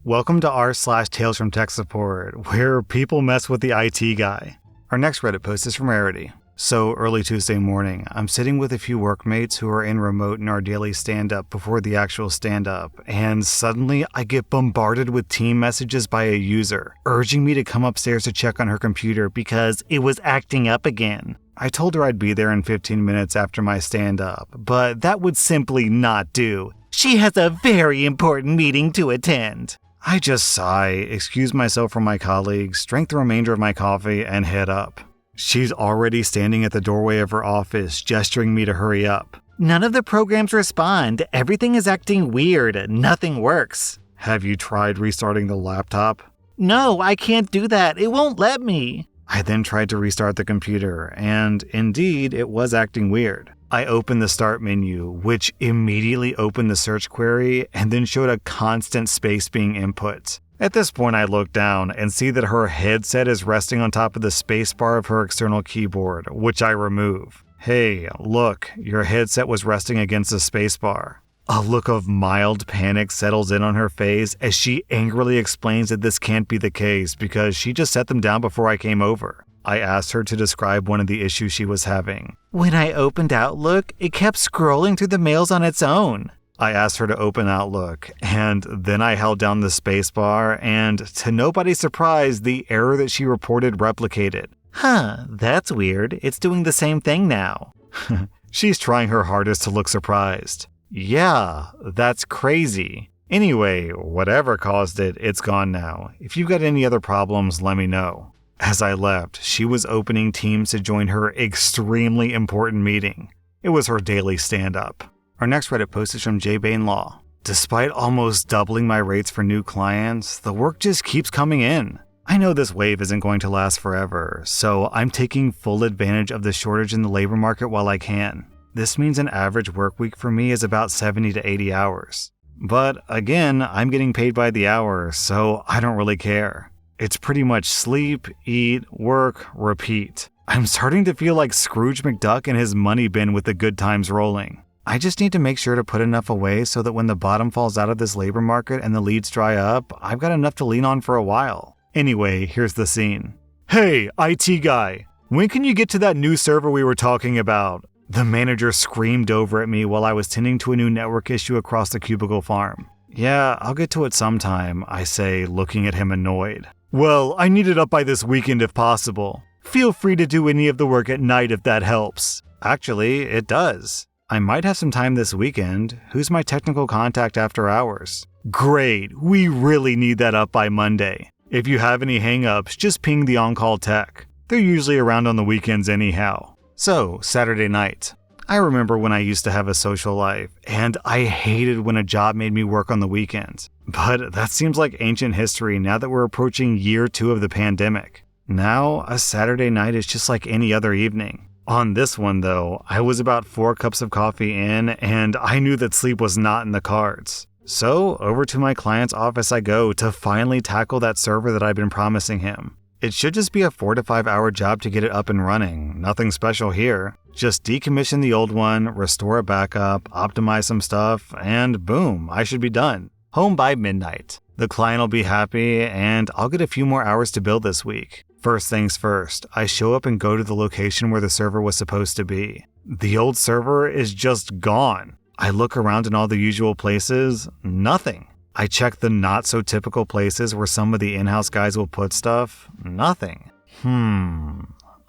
Welcome to r/Talesfromtechsupport, where people mess with the IT guy. Our next Reddit post is from Rarity. So, early Tuesday morning, I'm sitting with a few workmates who are in remote in our daily stand-up before the actual stand-up, and suddenly I get bombarded with team messages by a user, urging me to come upstairs to check on her computer because it was acting up again. I told her I'd be there in 15 minutes after my stand-up, but that would simply not do. She has a very important meeting to attend. I just sigh, excuse myself from my colleagues, drink the remainder of my coffee, and head up. She's already standing at the doorway of her office, gesturing me to hurry up. None of the programs respond. Everything is acting weird. Nothing works. Have you tried restarting the laptop? No, I can't do that. It won't let me. I then tried to restart the computer, and indeed, it was acting weird. I opened the start menu, which immediately opened the search query and then showed a constant space being input. At this point, I look down and see that her headset is resting on top of the spacebar of her external keyboard, which I remove. Hey, look, your headset was resting against the spacebar. A look of mild panic settles in on her face as she angrily explains that this can't be the case because she just set them down before I came over. I asked her to describe one of the issues she was having. When I opened Outlook, it kept scrolling through the mails on its own. I asked her to open Outlook, and then I held down the spacebar, and to nobody's surprise, the error that she reported replicated. Huh, that's weird. It's doing the same thing now. She's trying her hardest to look surprised. Yeah, that's crazy. Anyway, whatever caused it, it's gone now. If you've got any other problems, let me know. As I left, she was opening Teams to join her extremely important meeting. It was her daily stand-up. Our next Reddit post is from J. Bain Law. Despite almost doubling my rates for new clients, the work just keeps coming in. I know this wave isn't going to last forever, so I'm taking full advantage of the shortage in the labor market while I can. This means an average work week for me is about 70 to 80 hours. But again, I'm getting paid by the hour, so I don't really care. It's pretty much sleep, eat, work, repeat. I'm starting to feel like Scrooge McDuck and his money bin with the good times rolling. I just need to make sure to put enough away so that when the bottom falls out of this labor market and the leads dry up, I've got enough to lean on for a while. Anyway, here's the scene. Hey, IT guy, when can you get to that new server we were talking about? The manager screamed over at me while I was tending to a new network issue across the cubicle farm. Yeah, I'll get to it sometime, I say, looking at him annoyed. Well, I need it up by this weekend if possible. Feel free to do any of the work at night if that helps. Actually, it does. I might have some time this weekend. Who's my technical contact after hours? Great, we really need that up by Monday. If you have any hang-ups, just ping the on-call tech. They're usually around on the weekends anyhow. So, Saturday night. I remember when I used to have a social life, and I hated when a job made me work on the weekends. But that seems like ancient history now that we're approaching year 2 of the pandemic. Now, a Saturday night is just like any other evening. On this one, though, I was about 4 cups of coffee in, and I knew that sleep was not in the cards. So, over to my client's office I go to finally tackle that server that I've been promising him. It should just be a 4 to 5 hour job to get it up and running. Nothing special here. Just decommission the old one, restore a backup, optimize some stuff, and boom, I should be done. Home by midnight. The client will be happy, and I'll get a few more hours to build this week. First things first, I show up and go to the location where the server was supposed to be. The old server is just gone. I look around in all the usual places, nothing. I check the not-so-typical places where some of the in-house guys will put stuff, nothing.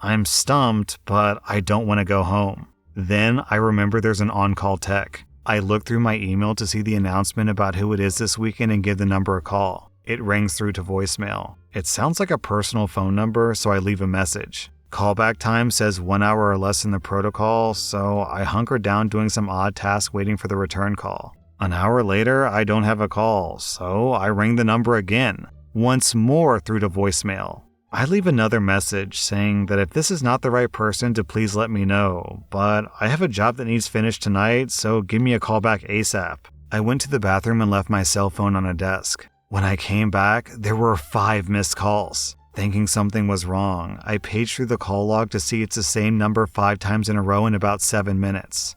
I'm stumped, but I don't want to go home. Then I remember there's an on-call tech. I look through my email to see the announcement about who it is this weekend and give the number a call. It rings through to voicemail. It sounds like a personal phone number, so I leave a message. Callback time says 1 hour or less in the protocol, so I hunker down doing some odd tasks waiting for the return call. An hour later, I don't have a call, so I ring the number again, once more through to voicemail. I leave another message saying that if this is not the right person to please let me know, but I have a job that needs finished tonight, so give me a call back ASAP. I went to the bathroom and left my cell phone on a desk. When I came back, there were 5 missed calls. Thinking something was wrong, I paged through the call log to see it's the same number 5 times in a row in about 7 minutes.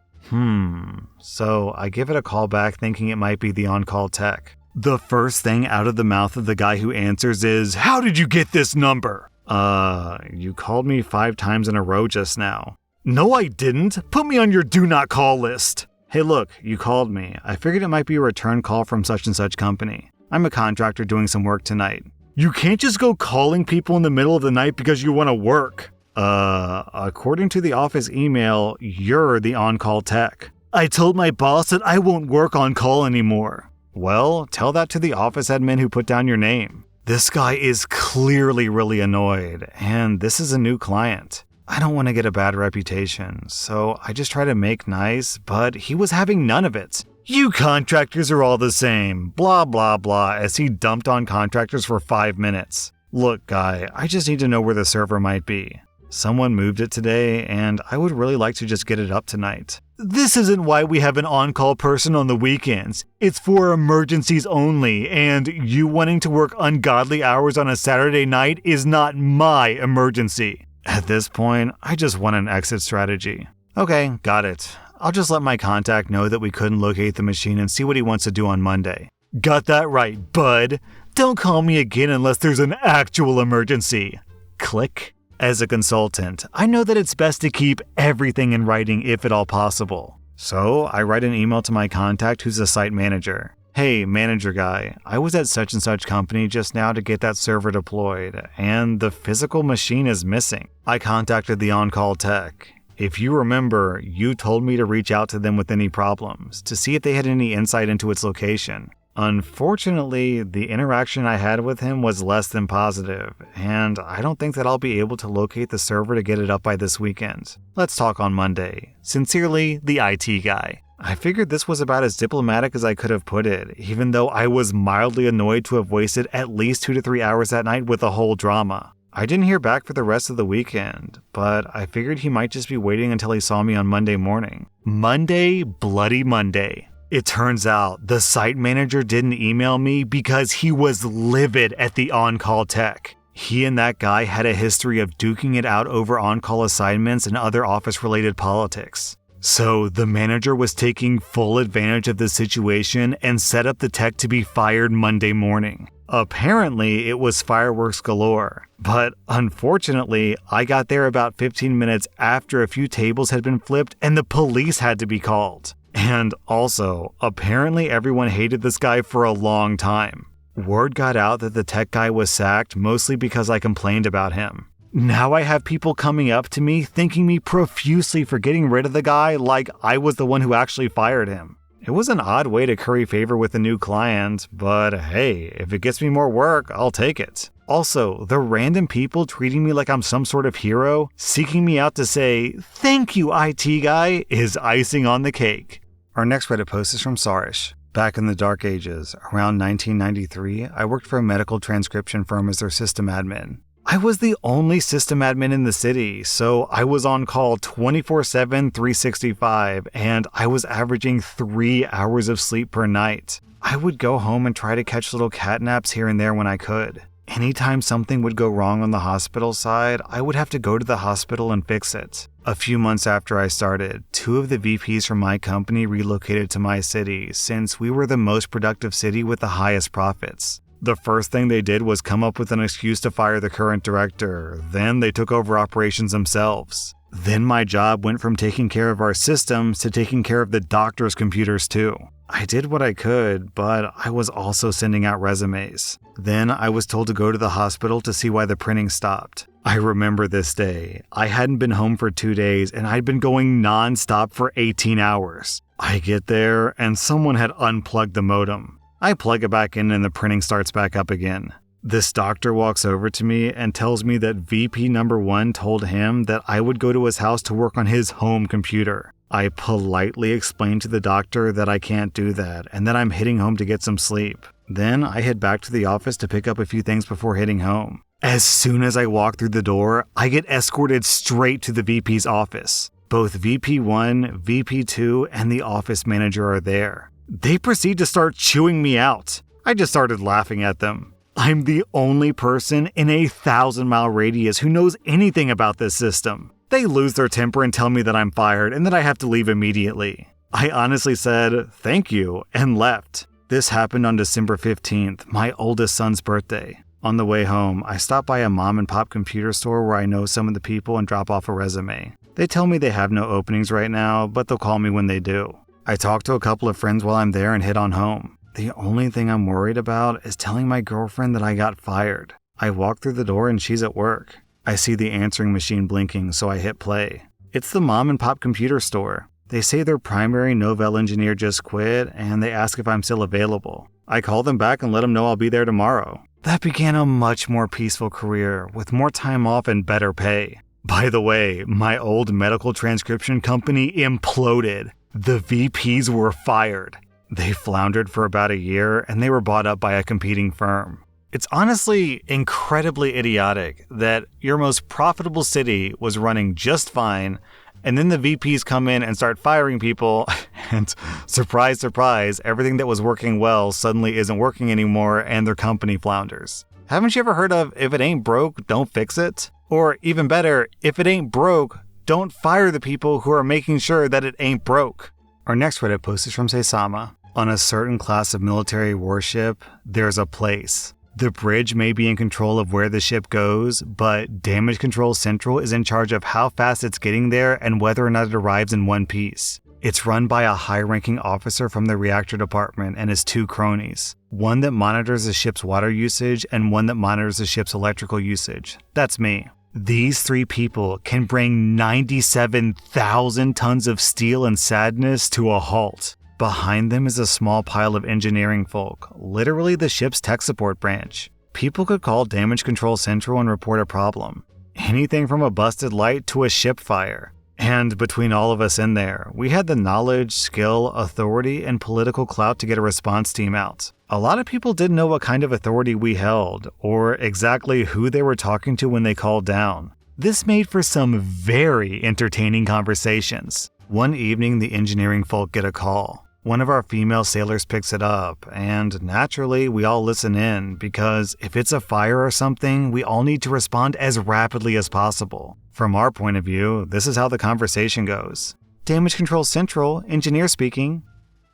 So I give it a call back thinking it might be the on-call tech. The first thing out of the mouth of the guy who answers is, "How did you get this number?" You called me 5 times in a row just now." "No, I didn't. Put me on your do not call list." "Hey, look, you called me. I figured it might be a return call from such and such company. I'm a contractor doing some work tonight." "You can't just go calling people in the middle of the night because you want to work." According to the office email, you're the on-call tech." "I told my boss that I won't work on call anymore." "Well, tell that to the office admin who put down your name." This guy is clearly really annoyed, and this is a new client. I don't want to get a bad reputation, so I just try to make nice, but he was having none of it. "You contractors are all the same, blah blah blah," as he dumped on contractors for 5 minutes. "Look, guy, I just need to know where the server might be. Someone moved it today, and I would really like to just get it up tonight." "This isn't why we have an on-call person on the weekends. It's for emergencies only, and you wanting to work ungodly hours on a Saturday night is not my emergency." At this point, I just want an exit strategy. "Okay, got it. I'll just let my contact know that we couldn't locate the machine and see what he wants to do on Monday." "Got that right, bud. Don't call me again unless there's an actual emergency." Click. As a consultant, I know that it's best to keep everything in writing if at all possible. So I write an email to my contact who's a site manager. "Hey, manager guy, I was at such and such company just now to get that server deployed, and the physical machine is missing. I contacted the on-call tech. If you remember, you told me to reach out to them with any problems, to see if they had any insight into its location. Unfortunately, the interaction I had with him was less than positive, and I don't think that I'll be able to locate the server to get it up by this weekend. Let's talk on Monday. Sincerely, the IT guy." I figured this was about as diplomatic as I could have put it, even though I was mildly annoyed to have wasted at least 2 to 3 hours that night with the whole drama. I didn't hear back for the rest of the weekend, but I figured he might just be waiting until he saw me on Monday morning. Monday, bloody Monday. It turns out the site manager didn't email me because he was livid at the on-call tech. He and that guy had a history of duking it out over on-call assignments and other office-related politics. So the manager was taking full advantage of the situation and set up the tech to be fired Monday morning. Apparently, it was fireworks galore, but unfortunately, I got there about 15 minutes after a few tables had been flipped and the police had to be called. And also, apparently everyone hated this guy for a long time. Word got out that the tech guy was sacked mostly because I complained about him. Now I have people coming up to me thanking me profusely for getting rid of the guy like I was the one who actually fired him. It was an odd way to curry favor with a new client, but hey, if it gets me more work, I'll take it. Also, the random people treating me like I'm some sort of hero, seeking me out to say, "Thank you, IT guy," is icing on the cake. Our next Reddit post is from Sarish. Back in the dark ages, around 1993, I worked for a medical transcription firm as their system admin. I was the only system admin in the city, so I was on call 24/7, 365, and I was averaging 3 hours of sleep per night. I would go home and try to catch little cat naps here and there when I could. Anytime something would go wrong on the hospital side, I would have to go to the hospital and fix it. A few months after I started, 2 of the VPs from my company relocated to my city since we were the most productive city with the highest profits. The first thing they did was come up with an excuse to fire the current director. Then they took over operations themselves. Then my job went from taking care of our systems to taking care of the doctor's computers too. I did what I could, but I was also sending out resumes. Then I was told to go to the hospital to see why the printing stopped. I remember this day. I hadn't been home for 2 days and I'd been going non-stop for 18 hours. I get there and someone had unplugged the modem. I plug it back in and the printing starts back up again. This doctor walks over to me and tells me that VP number 1 told him that I would go to his house to work on his home computer. I politely explain to the doctor that I can't do that and that I'm heading home to get some sleep. Then I head back to the office to pick up a few things before heading home. As soon as I walk through the door, I get escorted straight to the VP's office. Both VP1, VP2, and the office manager are there. They proceed to start chewing me out. I just started laughing at them. I'm the only person in a 1,000-mile radius who knows anything about this system. They lose their temper and tell me that I'm fired and that I have to leave immediately. I honestly said, "Thank you," and left. This happened on December 15th, my oldest son's birthday. On the way home, I stop by a mom and pop computer store where I know some of the people and drop off a resume. They tell me they have no openings right now, but they'll call me when they do. I talk to a couple of friends while I'm there and head on home. The only thing I'm worried about is telling my girlfriend that I got fired. I walk through the door and she's at work. I see the answering machine blinking, so I hit play. It's the mom and pop computer store. They say their primary naval engineer just quit and they ask if I'm still available. I call them back and let them know I'll be there tomorrow. That began a much more peaceful career with more time off and better pay. By the way, my old medical transcription company imploded. The VPs were fired. They floundered for about a year and they were bought up by a competing firm. It's honestly incredibly idiotic that your most profitable city was running just fine, and then the VPs come in and start firing people, and surprise, surprise, everything that was working well suddenly isn't working anymore and their company flounders. Haven't you ever heard of, if it ain't broke, don't fix it? Or even better, if it ain't broke, don't fire the people who are making sure that it ain't broke. Our next Reddit post is from Seisama. On a certain class of military warship, there's a place. The bridge may be in control of where the ship goes, but Damage Control Central is in charge of how fast it's getting there and whether or not it arrives in one piece. It's run by a high-ranking officer from the reactor department and his two cronies. One that monitors the ship's water usage and one that monitors the ship's electrical usage. That's me. These three people can bring 97,000 tons of steel and sadness to a halt. Behind them is a small pile of engineering folk, literally the ship's tech support branch. People could call Damage Control Central and report a problem. Anything from a busted light to a ship fire. And between all of us in there, we had the knowledge, skill, authority, and political clout to get a response team out. A lot of people didn't know what kind of authority we held, or exactly who they were talking to when they called down. This made for some very entertaining conversations. One evening, the engineering folk get a call. One of our female sailors picks it up, and naturally, we all listen in, because if it's a fire or something, we all need to respond as rapidly as possible. From our point of view, this is how the conversation goes. Damage Control Central, engineer speaking.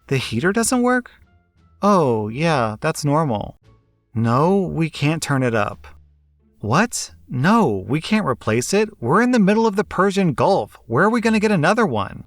The heater doesn't work? Oh, yeah, that's normal. No, we can't turn it up. What? No, we can't replace it. We're in the middle of the Persian Gulf. Where are we going to get another one?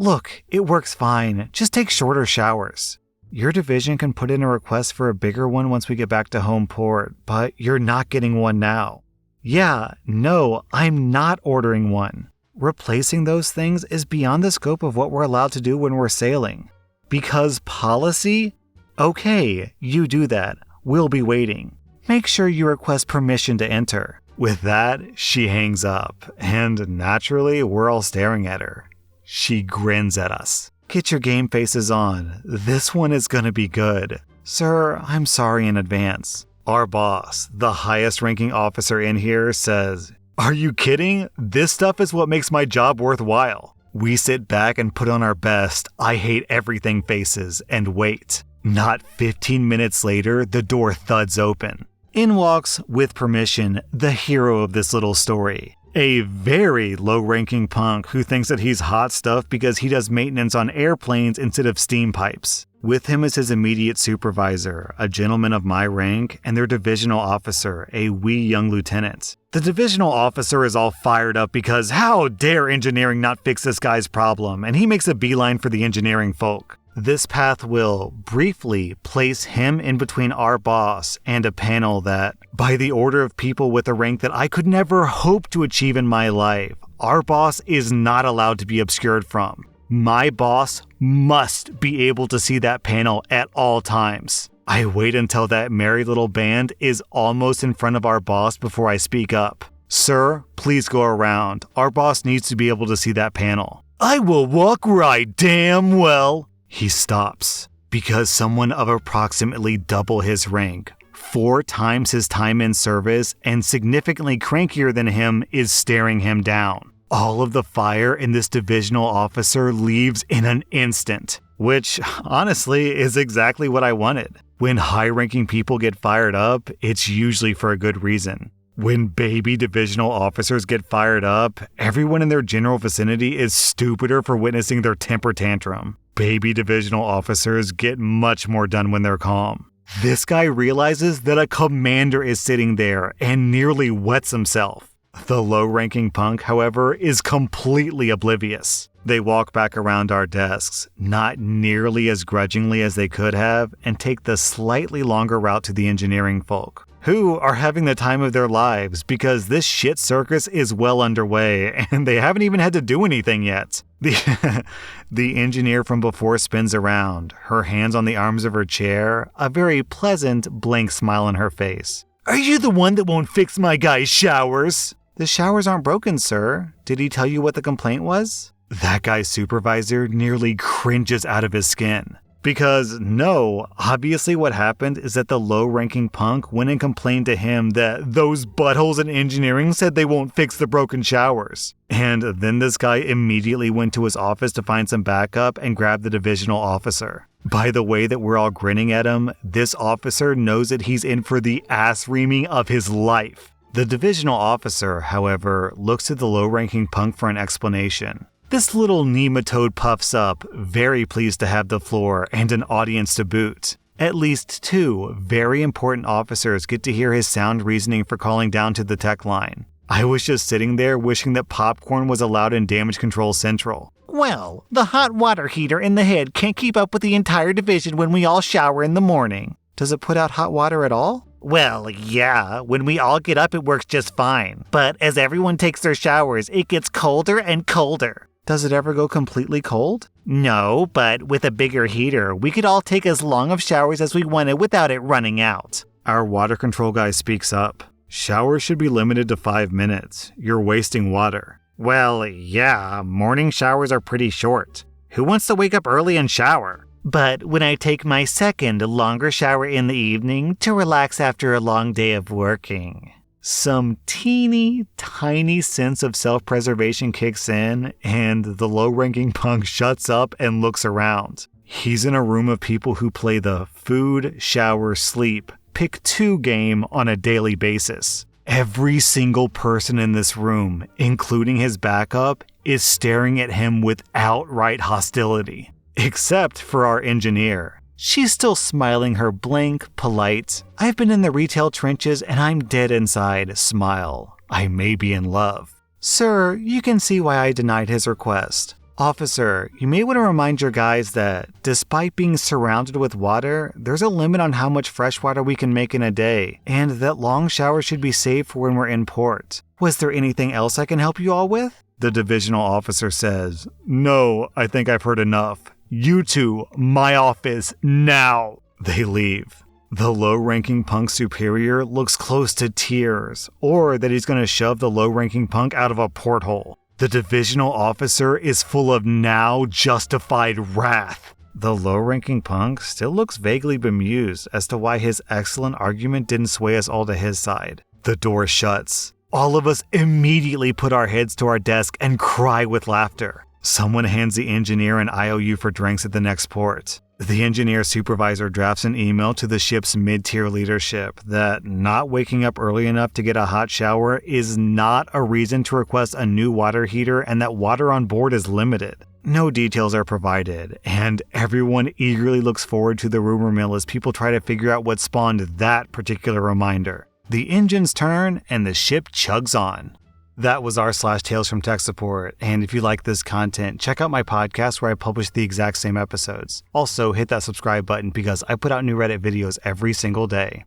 Look, it works fine. Just take shorter showers. Your division can put in a request for a bigger one once we get back to home port, but you're not getting one now. Yeah, no, I'm not ordering one. Replacing those things is beyond the scope of what we're allowed to do when we're sailing. Because policy? Okay, you do that. We'll be waiting. Make sure you request permission to enter. With that, she hangs up, and naturally, we're all staring at her. She grins at us. Get your game faces on. This one is gonna be good. Sir, I'm sorry in advance. Our boss, the highest ranking officer in here, says, "Are you kidding? This stuff is what makes my job worthwhile." We sit back and put on our best I hate everything faces and wait. Not 15 minutes later, the door thuds open. In walks, with permission, the hero of this little story. A very low-ranking punk who thinks that he's hot stuff because he does maintenance on airplanes instead of steam pipes. With him is his immediate supervisor, a gentleman of my rank, and their divisional officer, a wee young lieutenant. The divisional officer is all fired up because how dare engineering not fix this guy's problem, and he makes a beeline for the engineering folk. This path will, briefly, place him in between our boss and a panel that, by the order of people with a rank that I could never hope to achieve in my life, our boss is not allowed to be obscured from. My boss must be able to see that panel at all times. I wait until that merry little band is almost in front of our boss before I speak up. Sir, please go around. Our boss needs to be able to see that panel. I will walk right damn well. He stops, because someone of approximately double his rank, 4 times his time in service, and significantly crankier than him is staring him down. All of the fire in this divisional officer leaves in an instant, which honestly is exactly what I wanted. When high-ranking people get fired up, it's usually for a good reason. When baby divisional officers get fired up, everyone in their general vicinity is stupider for witnessing their temper tantrum. baby divisional officers get much more done when they're calm. This guy realizes that a commander is sitting there and nearly wets himself. The low-ranking punk, however, is completely oblivious. They walk back around our desks, not nearly as grudgingly as they could have, and take the slightly longer route to the engineering folk, who are having the time of their lives because this shit circus is well underway and they haven't even had to do anything yet. The engineer from before spins around, her hands on the arms of her chair, a very pleasant, blank smile on her face. "Are you the one that won't fix my guy's showers?" "The showers aren't broken, sir. Did he tell you what the complaint was?" That guy's supervisor nearly cringes out of his skin. Because no, obviously what happened is that the low-ranking punk went and complained to him that those buttholes in engineering said they won't fix the broken showers. And then this guy immediately went to his office to find some backup and grab the divisional officer. By the way that we're all grinning at him, this officer knows that he's in for the ass-reaming of his life. The divisional officer, however, looks to the low-ranking punk for an explanation. This little nematode puffs up, very pleased to have the floor and an audience to boot. At least 2 very important officers get to hear his sound reasoning for calling down to the tech line. I was just sitting there wishing that popcorn was allowed in Damage Control Central. "Well, the hot water heater in the head can't keep up with the entire division when we all shower in the morning." "Does it put out hot water at all?" "Well, yeah, when we all get up it works just fine. But as everyone takes their showers, it gets colder and colder." "Does it ever go completely cold?" "No, but with a bigger heater, we could all take as long of showers as we wanted without it running out." Our water control guy speaks up. "Showers should be limited to 5 minutes. You're wasting water." "Well, yeah, morning showers are pretty short. Who wants to wake up early and shower?" "But when I take my second, longer shower in the evening to relax after a long day of working." Some teeny, tiny sense of self-preservation kicks in, and the low-ranking punk shuts up and looks around. He's in a room of people who play the food, shower, sleep, pick 2 game on a daily basis. Every single person in this room, including his backup, is staring at him with outright hostility. Except for our engineer. She's still smiling her blank, polite, "I've been in the retail trenches and I'm dead inside" smile. I may be in love. "Sir, you can see why I denied his request. Officer, you may want to remind your guys that, despite being surrounded with water, there's a limit on how much fresh water we can make in a day, and that long showers should be saved for when we're in port. Was there anything else I can help you all with?" The divisional officer says, "No, I think I've heard enough. You 2, my office, now." They leave. The low-ranking punk superior looks close to tears, or that he's going to shove the low-ranking punk out of a porthole. The divisional officer is full of now justified wrath. The low-ranking punk still looks vaguely bemused as to why his excellent argument didn't sway us all to his side. The door shuts. All of us immediately put our heads to our desk and cry with laughter. Someone hands the engineer an IOU for drinks at the next port. The engineer supervisor drafts an email to the ship's mid-tier leadership that not waking up early enough to get a hot shower is not a reason to request a new water heater and that water on board is limited. No details are provided, and everyone eagerly looks forward to the rumor mill as people try to figure out what spawned that particular reminder. The engines turn and the ship chugs on. That was rSlash Tales from Tech Support, and if you like this content, check out my podcast where I publish the exact same episodes. Also, hit that subscribe button because I put out new Reddit videos every single day.